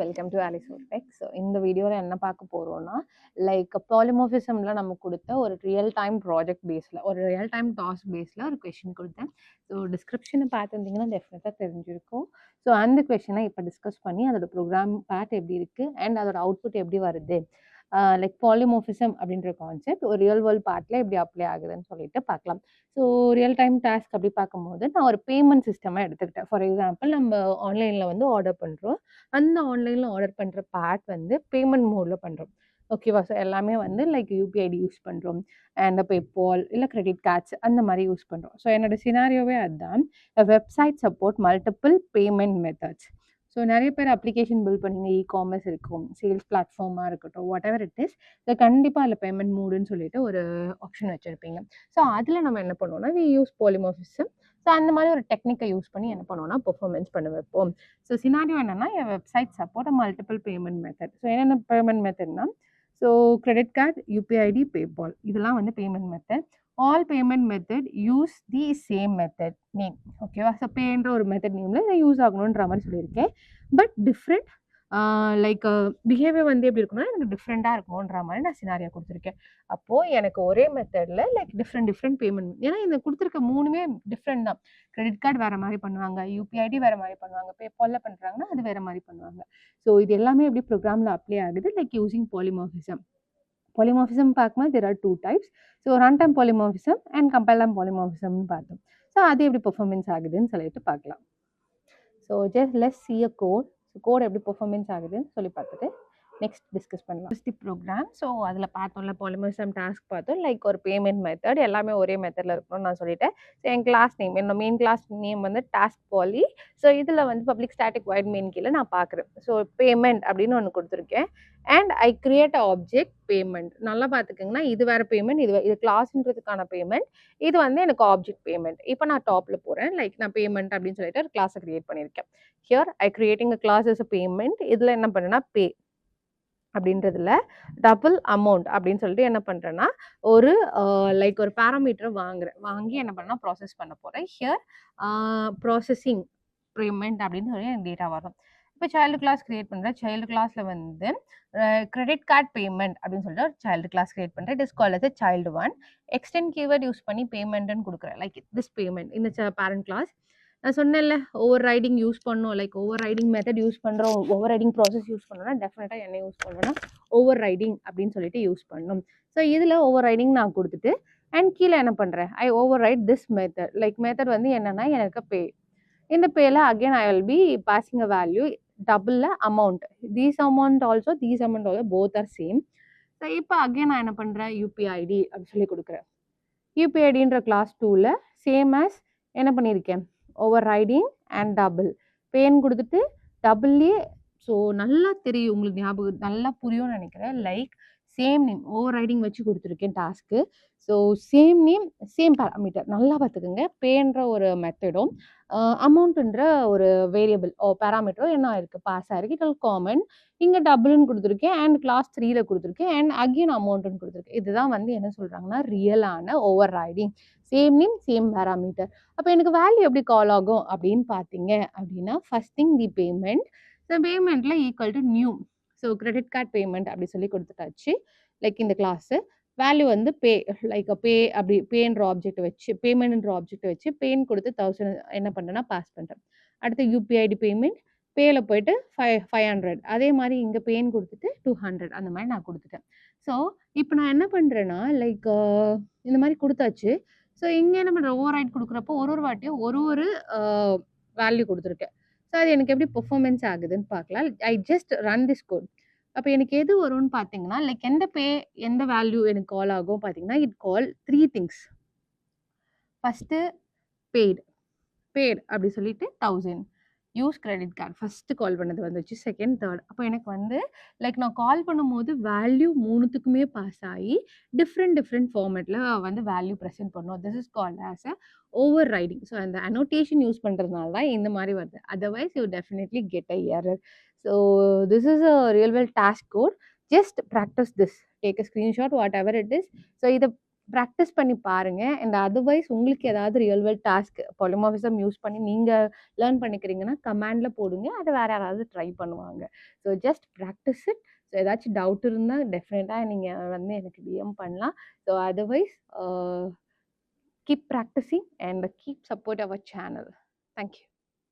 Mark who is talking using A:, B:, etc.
A: Welcome to Alice tech. So இந்த வீடியோவில் என்ன பார்க்க போகிறோம்னா, லைக் பாலிமார்ஃபிசமில் நம்ம கொடுத்த ஒரு ரியல் டைம் ப்ராஜெக்ட் பேஸில் ஒரு ரியல் டைம் டாஸ்க் பேஸில் ஒரு கொஷின் கொடுத்தேன். ஸோ டிஸ்கிரிப்ஷனை பார்த்துருந்தீங்கன்னா டெஃபினட்டாக தெரிஞ்சிருக்கும். ஸோ அந்த கொஷினை இப்போ டிஸ்கஸ் பண்ணி அதோட ப்ரோக்ராம் பேட் எப்படி இருக்குது அண்ட் அதோட அவுட்புட் எப்படி வருது, லைக் பாலிமார்ஃபிசம் அப்படின்ற கான்செப்ட் ஒரு ரியல் வேர்ல்ட் பார்ட்டில் எப்படி அப்ளை ஆகுதுன்னு சொல்லிட்டு பார்க்கலாம். ஸோ ரியல் டைம் டாஸ்க் அப்படி பார்க்கும்போது நான் ஒரு பேமெண்ட் சிஸ்டமாக எடுத்துக்கிட்டேன். ஃபார் எக்ஸாம்பிள் நம்ம ஆன்லைனில் வந்து ஆர்டர் பண்ணுறோம். அந்த ஆன்லைனில் ஆர்டர் பண்ணுற பார்ட் வந்து பேமெண்ட் மோடில் பண்ணுறோம். ஓகேவா? ஸோ எல்லாமே வந்து லைக் யூபிஐடி யூஸ் பண்ணுறோம் அண்ட் பேபால் இல்லை கிரெடிட் கார்ட்ஸ் அந்த மாதிரி யூஸ் பண்ணுறோம். ஸோ என்னோட சினாரியோவே அதுதான். Website support multiple payment methods. So நிறைய பேர் அப்ளிகேஷன் பில்ட் பண்ணிங்க, இ-காமர்ஸ் இருக்கும், சேல்ஸ் பிளாட்ஃபார்மாக இருக்கட்டும், what ever it is. So கண்டிப்பாக அதில் பேமெண்ட் மூடுன்னு சொல்லிட்டு ஒரு ஆப்ஷன் வச்சுருப்பீங்க. ஸோ அதில் நம்ம என்ன பண்ணுவோம்னா, வி யூஸ் பாலிமார்ஃபிசம். ஸோ அந்த மாதிரி ஒரு டெக்னிக்கை யூஸ் பண்ணி என்ன பண்ணுவோம்னா பெர்ஃபார்மன்ஸ் பண்ண வைப்போம். ஸோ சினாரியோ என்னன்னா, என் website support multiple payment method. So என்னென்ன பேமெண்ட் மெத்தட்னா, so credit card, UPI ID, PayPal இதெல்லாம் வந்து payment method. All payment method use the same method name. ஓகேவா? ஸோ பேன்ற ஒரு மெத்தட் நேமில் இதை யூஸ் ஆகணுன்ற மாதிரி சொல்லியிருக்கேன். பட் டிஃப்ரெண்ட் லைக் பிஹேவியர் வந்து எப்படி இருக்குன்னா, எனக்கு டிஃப்ரெண்ட்டாக இருக்கணுன்ற மாதிரி நான் சினாரியா கொடுத்துருக்கேன். அப்போது எனக்கு ஒரே மெத்தடில் லைக் டிஃப்ரெண்ட் பேமெண்ட், ஏன்னா இந்த கொடுத்துருக்க மூணுமே டிஃப்ரெண்ட் தான். கிரெடிட் கார்டு வேறு மாதிரி பண்ணுவாங்க, யூபிஐடி வேறு மாதிரி பண்ணுவாங்க, பேபாலில் பண்ணுறாங்கன்னா அது வேறு மாதிரி பண்ணுவாங்க. ஸோ இது எல்லாமே எப்படி ப்ரோக்ராமில் அப்ளை ஆகுது, லைக் யூசிங் பாலிமார்ஃபிசம். பாலிமார்ஃபிசம் பார்க்கும்போது there are 2 types. So run time polymorphism and compile time பாலிமார்ஃபிசம்னு பார்த்தோம். ஸோ அது எப்படி பெர்ஃபார்மன்ஸ் ஆகுதுன்னு சொல்லிட்டு பார்க்கலாம். So just let's see a code. So code எப்படி பெர்ஃபார்மன்ஸ் ஆகுதுன்னு சொல்லி பார்த்துட்டு நெக்ஸ்ட் டிஸ்கஸ் பண்ணலாம். First program. ஸோ அதில் பார்த்தோம்ல பாலிமார்ஃபிசம் டாஸ்க் பார்த்தோம். லைக் ஒரு பேமெண்ட் மெத்தட் எல்லாமே ஒரே மெத்தடில் இருக்கணும்னு நான் சொல்லிட்டேன். ஸோ என் கிளாஸ் நேம், என்னோட மெயின் கிளாஸ் நேம் வந்து டாஸ்க் பாலி. ஸோ இதில் வந்து பப்ளிக் ஸ்டாட்டிக் வைட் மெயின் கீழே நான் பார்க்குறேன். ஸோ பேமெண்ட் அப்படின்னு ஒன்று கொடுத்துருக்கேன். And I create object payment. நல்லா பார்த்துக்கோங்கன்னா, இது வேறு பேமெண்ட், இது கிளாஸ்ன்றதுக்கான பேமெண்ட், இது வந்து எனக்கு ஆப்ஜெக்ட் பேமெண்ட். இப்போ நான் டாப்பில் போகிறேன். லைக் நான் பேமெண்ட் அப்படின்னு சொல்லிட்டு ஒரு கிளாஸை கிரியேட் பண்ணியிருக்கேன். Here I creating a class is a payment. இதில் என்ன பண்ணுன்னா, பே அப்படின்றதுல டபுள் அமௌண்ட் அப்படின்னு சொல்லிட்டு என்ன பண்ணுறேன்னா, ஒரு லைக் ஒரு பேராமீட்டரை வாங்கி என்ன பண்ணா ப்ராசஸ் பண்ண போகிறேன். ஹியர் ப்ராசஸிங் பேமெண்ட் அப்படின்னு சொல்லி எனக்கு டேட்டா வரும். இப்போ சைல்டு கிளாஸ் கிரியேட் பண்ணுறேன். சைல்டு கிளாஸில் வந்து கிரெடிட் கார்டு பேமெண்ட் அப்படின்னு சொல்லிட்டு ஒரு சைல்டு கிளாஸ் கிரியேட் பண்ணுறேன். It is called as child 1. Extend keyword use பண்ணி பேமெண்ட்னு கொடுக்குறேன். லைக் திஸ் பேமெண்ட் இந்த பேரண்ட் கிளாஸ். நான் சொன்னேன்ல, ஓவர் ரைடிங் யூஸ் பண்ணோம். Like overriding method use பண்ணுறோம், ஓவர் ரைடிங் ப்ராசஸ் யூஸ் பண்ணோம்னா டெஃபினட்டாக என்ன யூஸ் பண்ணணும்னா ஓவர் ரைடிங் அப்படின்னு சொல்லிட்டு யூஸ் பண்ணணும். ஸோ இதில் ஓவர் ரைடிங் நான் கொடுத்துட்டு அண்ட் கீழே என்ன பண்ணுறேன், ஐ over right this method. Like method வந்து என்னென்னா, எனக்கு பே. இந்த பேல again I will be passing a value double amount. These amount also both are same. So இப்போ அகெயின் நான் என்ன பண்ணுறேன், யூபிஐடி அப்படின்னு சொல்லி கொடுக்குறேன். யூபிஐடின்ற கிளாஸ் 2ல் சேம் ஆஸ் என்ன பண்ணியிருக்கேன், ஓவர் ரைடிங் அண்ட் டபுள் பேன்னு கொடுத்துட்டு டபுள்லேயே. ஸோ நல்லா தெரியும் உங்களுக்கு, ஞாபகம் நல்லா புரியும்னு நினைக்கிறேன். Like same name over riding வச்சு கொடுத்துருக்கேன் task. So same name same parameter. நல்லா பார்த்துக்குங்க, பேன்ற ஒரு மெத்தடும் அமௌண்ட்டுன்ற ஒரு வேரியபிள் பேராமீட்டரும் என்ன ஆயிருக்கு, பாஸ் ஆயிருக்கு. It common. இங்கே டபுள்னு கொடுத்துருக்கேன் அண்ட் கிளாஸ் 3ல் கொடுத்துருக்கேன் அண்ட் அகெயின் அமௌண்ட்டுன்னு கொடுத்துருக்கேன். இதுதான் வந்து என்ன சொல்கிறாங்கன்னா ரியலான overriding. Same name same parameter. அப்போ எனக்கு வேல்யூ எப்படி கால் ஆகும் அப்படின்னு பார்த்தீங்க அப்படின்னா, first thing the payment. So பேமெண்ட்டில் equal to new. So credit card payment அப்படி சொல்லி கொடுத்துட்டாச்சு. லைக் இந்த கிளாஸு வேல்யூ வந்து பே. லைக் பே அப்படி பேன்ற ஆப்ஜெக்ட் வச்சு பேமெண்ட்ன்ற ஆப்ஜெக்ட் வச்சு பேன் கொடுத்து 1000 என்ன பண்ணுறேன்னா பாஸ் பண்ணுறேன். அடுத்து யூபிஐடி பேமெண்ட், பேல போயிட்டு 500. அதே மாதிரி இங்கே பேன் கொடுத்துட்டு 200 அந்த மாதிரி நான் கொடுத்துட்டேன். ஸோ இப்போ நான் என்ன பண்ணுறேன்னா, லைக் இந்த மாதிரி கொடுத்தாச்சு. ஸோ இங்கே என்ன பண்ணுறேன், ஓவர் ரைட் கொடுக்குறப்போ ஒரு வாட்டியும் ஒரு வேல்யூ கொடுத்துருக்கேன். ஸோ அது எனக்கு எப்படி பெர்ஃபார்மன்ஸ் ஆகுதுன்னு பார்க்கலாம். I just run this code. அப்போ எனக்கு எது வரும்னு பார்த்தீங்கன்னா, லைக் எந்த வேல்யூ எனக்கு கால் ஆகும் பார்த்தீங்கன்னா, it call 3 things. First paid அப்படி சொல்லிட்டு 1000. Use credit card first call பண்ணது வந்துச்சு. Second, third. அப்போ எனக்கு வந்து லைக் நான் கால் பண்ணும்போது வேல்யூ 3த்துக்குமே பாஸ் ஆகி டிஃப்ரெண்ட் ஃபார்மேட்டில் வந்து வேல்யூ ப்ரெசென்ட் பண்ணும். This is called as a overriding. So அந்த அனோட்டேஷன் யூஸ் பண்ணுறதுனால தான் இந்த மாதிரி வருது. Otherwise you definitely get a error. So this is a real world task code. Just practice this. Take a screenshot what ever it is. So இதை practice பண்ணி பாருங்க. அண்ட் அதர்வைஸ் உங்களுக்கு ஏதாவது real world task polymorphism use பண்ணி நீங்க learn பண்ணிக்கிறீங்கன்னா, கமெண்ட்ல போடுங்க. அத வேற யாராவது ட்ரை பண்ணுவாங்க. So just practice it. So ஏதாச்சும் டவுட் இருந்தா டெஃபினட்டா நீங்க வந்து எனக்கு டிஎம் பண்ணலாம். So otherwise keep practising and keep support our channel. Thank you.